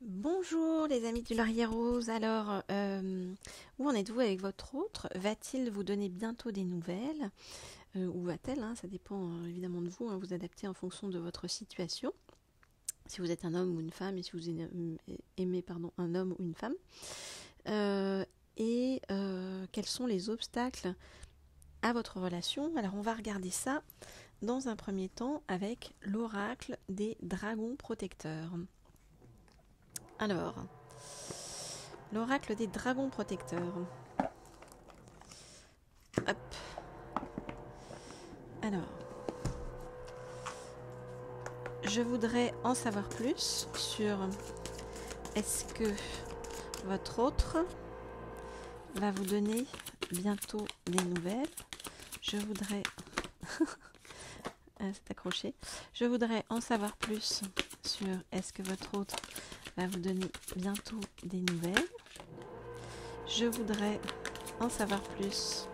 Bonjour les amis du Laurier Rose. Alors, où en êtes-vous avec votre autre? Va-t-il vous donner bientôt des nouvelles? Ou va-t-elle, hein, ça dépend évidemment de vous, hein, vous adaptez en fonction de votre situation. Si vous êtes un homme ou une femme et si vous aimez un homme ou une femme. Quels sont les obstacles à votre relation? Alors on va regarder ça dans un premier temps avec l'oracle des dragons protecteurs. Alors, l'oracle des dragons protecteurs. Hop. Alors, je voudrais en savoir plus sur est-ce que votre autre va vous donner bientôt des nouvelles. Je voudrais... c'est accroché. Je voudrais en savoir plus sur est-ce que votre autre va vous donner bientôt des nouvelles. Je voudrais en savoir plus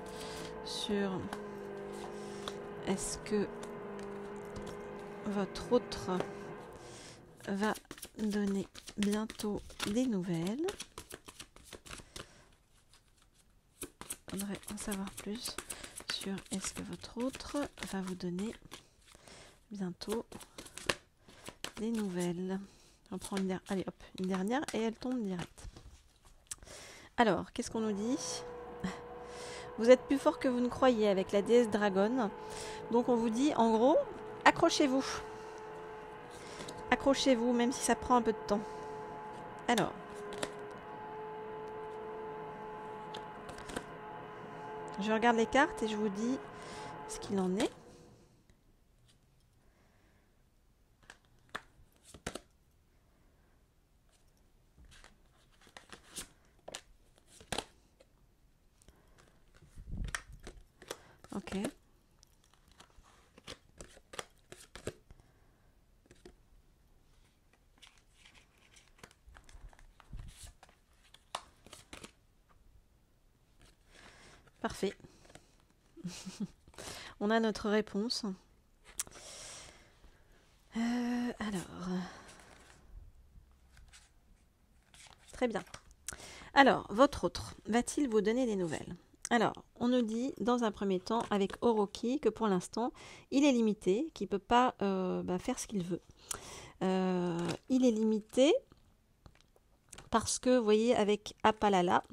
sur est-ce que votre autre va donner bientôt des nouvelles. Je voudrais en savoir plus sur est-ce que votre autre va vous donner bientôt des nouvelles. On prend une dernière et elle tombe direct. Alors, qu'est-ce qu'on nous dit? Vous êtes plus fort que vous ne croyez avec la déesse dragonne. Donc on vous dit, en gros, accrochez-vous. Accrochez-vous, même si ça prend un peu de temps. Alors. Je regarde les cartes et je vous dis ce qu'il en est. Ok. Parfait. On a notre réponse. Alors. Très bien. Alors, votre autre, va-t-il vous donner des nouvelles? Alors, on nous dit dans un premier temps avec Oroki que pour l'instant, il est limité, qu'il ne peut pas faire ce qu'il veut. Il est limité parce que, vous voyez, avec Apalala,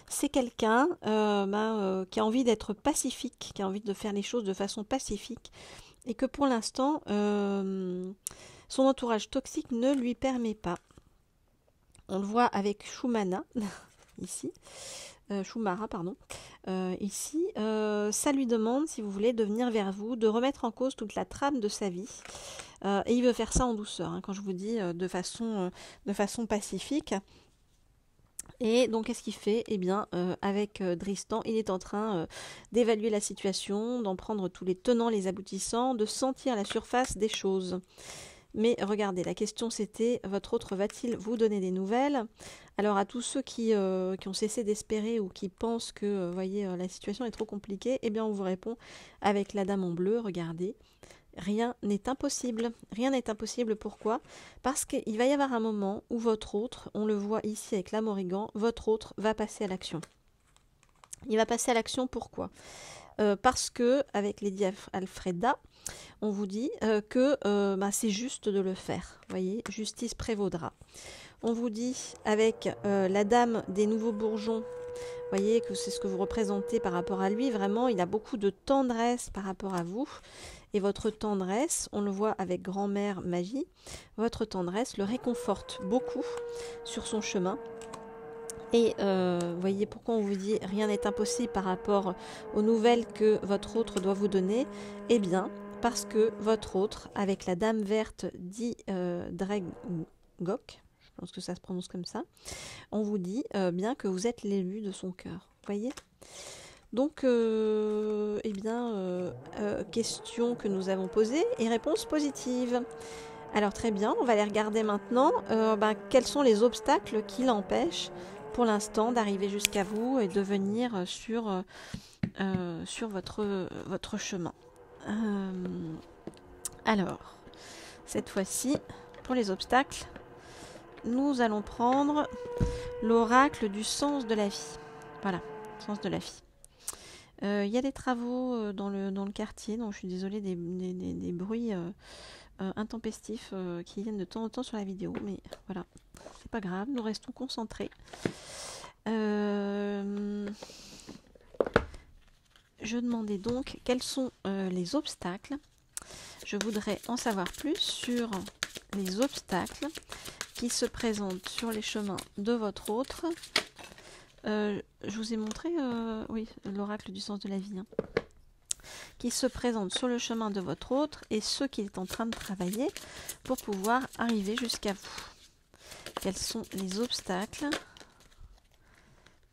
c'est quelqu'un qui a envie d'être pacifique, qui a envie de faire les choses de façon pacifique, et que pour l'instant, son entourage toxique ne lui permet pas. On le voit avec Shumana, ici. Shumara, pardon. Ici, ça lui demande, si vous voulez, de venir vers vous, de remettre en cause toute la trame de sa vie. Et il veut faire ça en douceur, hein, quand je vous dis de façon pacifique. Et donc, qu'est-ce qu'il fait? Eh bien, avec Dristan, il est en train d'évaluer la situation, d'en prendre tous les tenants, les aboutissants, de sentir la surface des choses. Mais regardez, la question c'était, votre autre va-t-il vous donner des nouvelles? Alors à tous ceux qui ont cessé d'espérer ou qui pensent que, voyez, la situation est trop compliquée, eh bien on vous répond avec la dame en bleu, regardez. Rien n'est impossible. Rien n'est impossible, pourquoi? Parce qu'il va y avoir un moment où votre autre, on le voit ici avec la Morrigan, votre autre va passer à l'action. Il va passer à l'action, pourquoi? Parce que, avec Lady Alfreda, on vous dit que c'est juste de le faire. Vous voyez, justice prévaudra. On vous dit, avec la dame des nouveaux bourgeons, vous voyez que c'est ce que vous représentez par rapport à lui. Vraiment, il a beaucoup de tendresse par rapport à vous. Et votre tendresse, on le voit avec grand-mère Magie, votre tendresse le réconforte beaucoup sur son chemin. Et voyez pourquoi on vous dit rien n'est impossible par rapport aux nouvelles que votre autre doit vous donner. Eh bien, parce que votre autre, avec la dame verte dit Dragok, je pense que ça se prononce comme ça, on vous dit bien que vous êtes l'élu de son cœur. Voyez? Donc, question que nous avons posée et réponse positive. Alors très bien, on va les regarder maintenant. Quels sont les obstacles qui l'empêchent pour l'instant d'arriver jusqu'à vous et de venir sur votre chemin. Alors, cette fois-ci, pour les obstacles, nous allons prendre l'oracle du sens de la vie. Voilà, sens de la vie. Il y a des travaux dans le quartier, donc je suis désolée des bruits intempestifs qui viennent de temps en temps sur la vidéo, mais voilà, c'est pas grave, nous restons concentrés. Je demandais donc quels sont les obstacles. Je voudrais en savoir plus sur les obstacles qui se présentent sur les chemins de votre autre. Je vous ai montré, oui, l'oracle du sens de la vie, hein, qui se présente sur le chemin de votre autre et ceux qu'il est en train de travailler pour pouvoir arriver jusqu'à vous. Quels sont les obstacles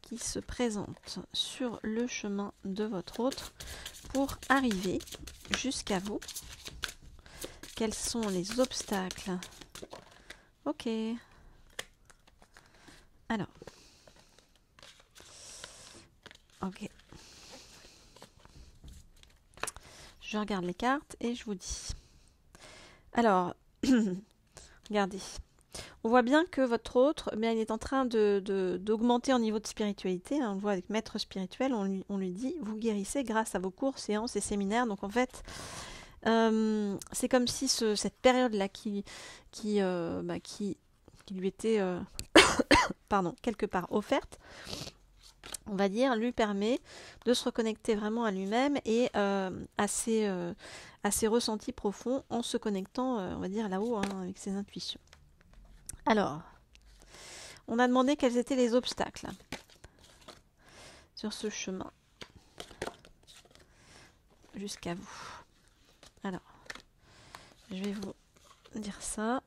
qui se présentent sur le chemin de votre autre pour arriver jusqu'à vous? Quels sont les obstacles? Ok. Alors. Ok. Je regarde les cartes et je vous dis. Alors, regardez. On voit bien que votre autre, il est en train d'augmenter en niveau de spiritualité. Hein, on le voit avec maître spirituel, on lui dit, vous guérissez grâce à vos cours, séances et séminaires. Donc en fait, c'est comme si cette période-là qui lui était quelque part offerte, on va dire, lui permet de se reconnecter vraiment à lui-même et à ses ressentis profonds en se connectant, on va dire, là-haut, hein, avec ses intuitions. Alors, on a demandé quels étaient les obstacles sur ce chemin jusqu'à vous. Alors, je vais vous dire ça.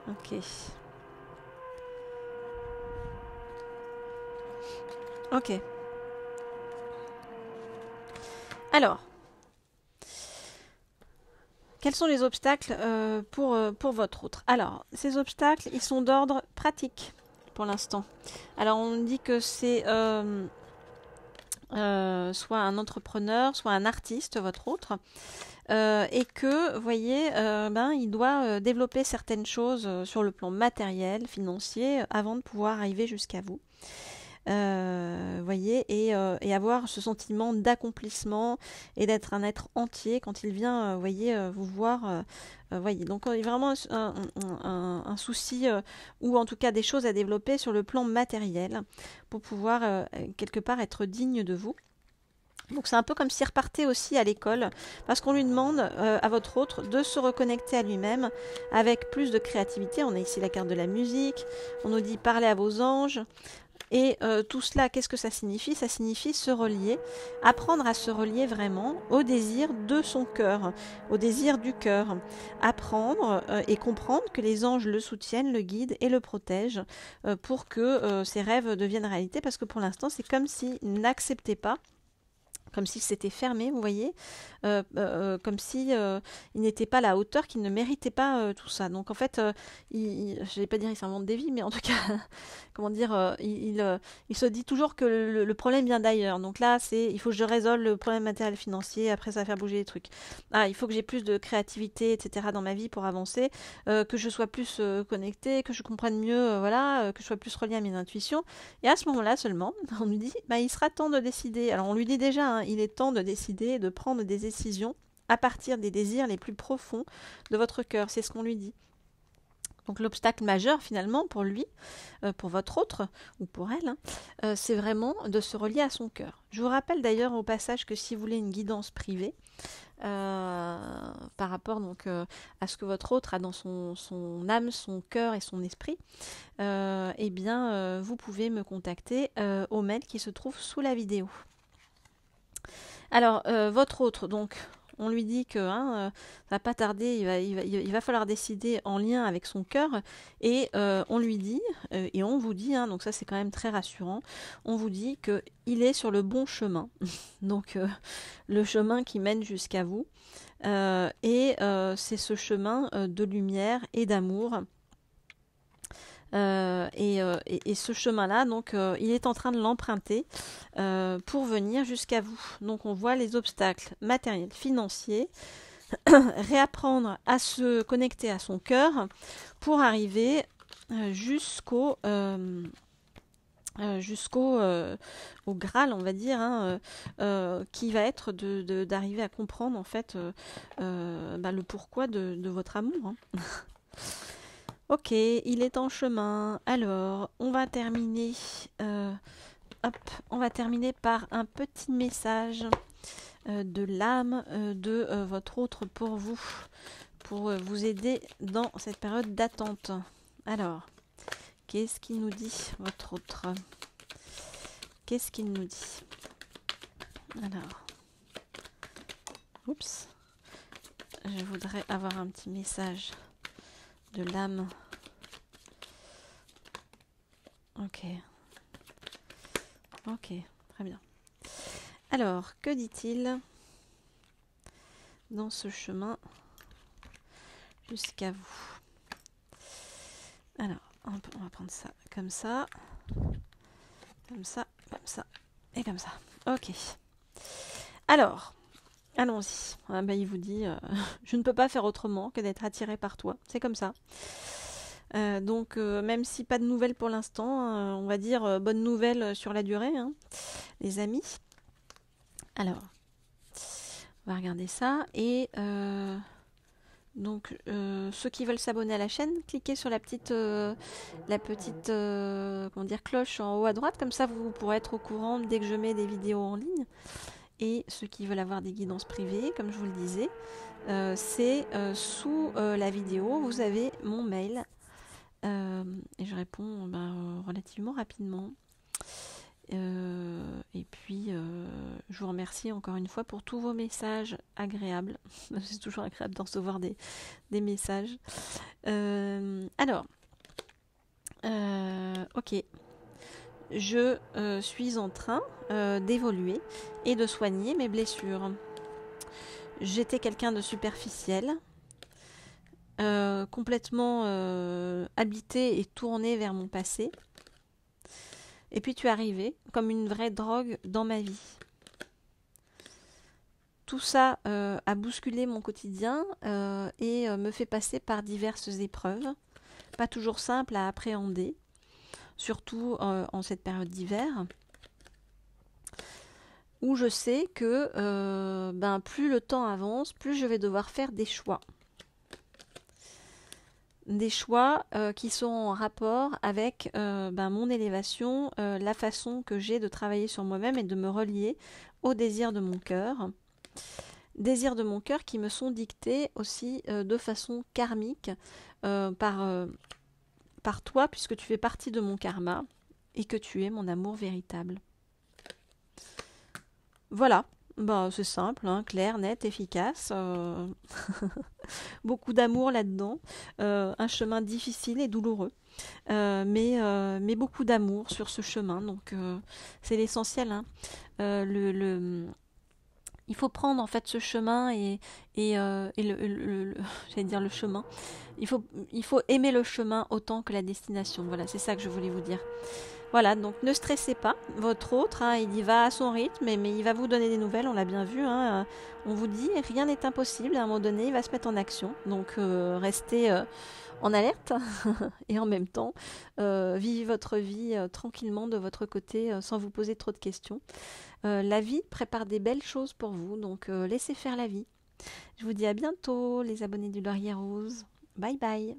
Ok. Ok. Alors, quels sont les obstacles pour votre autre? Alors, ces obstacles, ils sont d'ordre pratique pour l'instant. Alors, on dit que c'est soit un entrepreneur, soit un artiste, votre autre. Et que, vous voyez, il doit développer certaines choses sur le plan matériel, financier, avant de pouvoir arriver jusqu'à vous. Voyez, et avoir ce sentiment d'accomplissement et d'être un être entier quand il vient, vous voir. Voyez, donc il y a vraiment un souci, ou en tout cas des choses à développer sur le plan matériel pour pouvoir quelque part être digne de vous. Donc c'est un peu comme s'il repartait aussi à l'école, parce qu'on lui demande à votre autre de se reconnecter à lui-même avec plus de créativité. On a ici la carte de la musique, on nous dit parler à vos anges. Et tout cela, qu'est-ce que ça signifie? Ça signifie se relier, apprendre à se relier vraiment au désir de son cœur, au désir du cœur. Apprendre et comprendre que les anges le soutiennent, le guident et le protègent pour que ses rêves deviennent réalité, parce que pour l'instant, c'est comme s'il n'acceptait pas, comme s'il s'était fermé, vous voyez, comme si il n'était pas à la hauteur, qu'il ne méritait pas tout ça. Donc en fait, je ne vais pas dire il s'invente des vies, mais en tout cas, comment dire, il se dit toujours que le problème vient d'ailleurs. Donc là, il faut que je résolve le problème matériel financier, après ça va faire bouger les trucs. Ah, il faut que j'ai plus de créativité, etc. dans ma vie pour avancer, que je sois plus connectée, que je comprenne mieux, que je sois plus reliée à mes intuitions. Et à ce moment-là seulement, on lui dit, il sera temps de décider. Alors on lui dit déjà, hein, il est temps de décider, de prendre des décisions à partir des désirs les plus profonds de votre cœur. C'est ce qu'on lui dit. Donc l'obstacle majeur finalement pour lui, pour votre autre ou pour elle, c'est vraiment de se relier à son cœur. Je vous rappelle d'ailleurs au passage que si vous voulez une guidance privée, par rapport donc à ce que votre autre a dans son âme, son cœur et son esprit, vous pouvez me contacter au mail qui se trouve sous la vidéo. Alors, votre autre, donc, On lui dit que ça va pas tarder, il va falloir décider en lien avec son cœur. Et on lui dit, et on vous dit, donc ça c'est quand même très rassurant, on vous dit qu'il est sur le bon chemin. Donc le chemin qui mène jusqu'à vous. C'est ce chemin de lumière et d'amour. Et ce chemin-là, donc, il est en train de l'emprunter pour venir jusqu'à vous. Donc, on voit les obstacles matériels, financiers, réapprendre à se connecter à son cœur pour arriver jusqu'au au Graal, on va dire, qui va être d'arriver à comprendre en fait le pourquoi de votre amour. Ok, il est en chemin. Alors, on va terminer par un petit message de l'âme de votre autre pour vous aider dans cette période d'attente. Alors, qu'est-ce qu'il nous dit, votre autre? Qu'est-ce qu'il nous dit? Alors, oups, je voudrais avoir un petit message de l'âme. Ok, très bien. Alors, que dit-il dans ce chemin jusqu'à vous? Alors, on va prendre ça, comme ça, et comme ça. Ok. Alors, allons-y. Il vous dit, je ne peux pas faire autrement que d'être attiré par toi. C'est comme ça. Donc, même si pas de nouvelles pour l'instant, on va dire bonne nouvelle sur la durée, les amis. Alors, on va regarder ça. Et donc, ceux qui veulent s'abonner à la chaîne, cliquez sur la petite cloche en haut à droite. Comme ça, vous pourrez être au courant dès que je mets des vidéos en ligne. Et ceux qui veulent avoir des guidances privées, comme je vous le disais, c'est sous la vidéo, vous avez mon mail. Et je réponds relativement rapidement. Et puis, je vous remercie encore une fois pour tous vos messages agréables. C'est toujours agréable de recevoir des messages. Ok. Je suis en train d'évoluer et de soigner mes blessures. J'étais quelqu'un de superficiel, complètement habité et tourné vers mon passé. Et puis tu es arrivé comme une vraie drogue dans ma vie. Tout ça a bousculé mon quotidien et me fait passer par diverses épreuves, pas toujours simples à appréhender, surtout en cette période d'hiver, où je sais que plus le temps avance, plus je vais devoir faire des choix. Des choix qui sont en rapport avec mon élévation, la façon que j'ai de travailler sur moi-même et de me relier aux désirs de mon cœur. Désirs de mon cœur qui me sont dictés aussi de façon karmique par toi, puisque tu fais partie de mon karma et que tu es mon amour véritable. Voilà, c'est simple, clair, net, efficace. Beaucoup d'amour là-dedans. Un chemin difficile et douloureux. Mais beaucoup d'amour sur ce chemin. Donc c'est l'essentiel. Il faut prendre en fait ce chemin j'allais dire le chemin. Il faut aimer le chemin autant que la destination. Voilà, c'est ça que je voulais vous dire. Voilà, donc ne stressez pas. Votre autre, il y va à son rythme, mais il va vous donner des nouvelles, on l'a bien vu. On vous dit, rien n'est impossible. À un moment donné, il va se mettre en action. Donc restez en alerte et en même temps, vivez votre vie tranquillement de votre côté sans vous poser trop de questions. La vie prépare des belles choses pour vous, donc laissez faire la vie. Je vous dis à bientôt, les abonnés du Laurier Rose. Bye bye.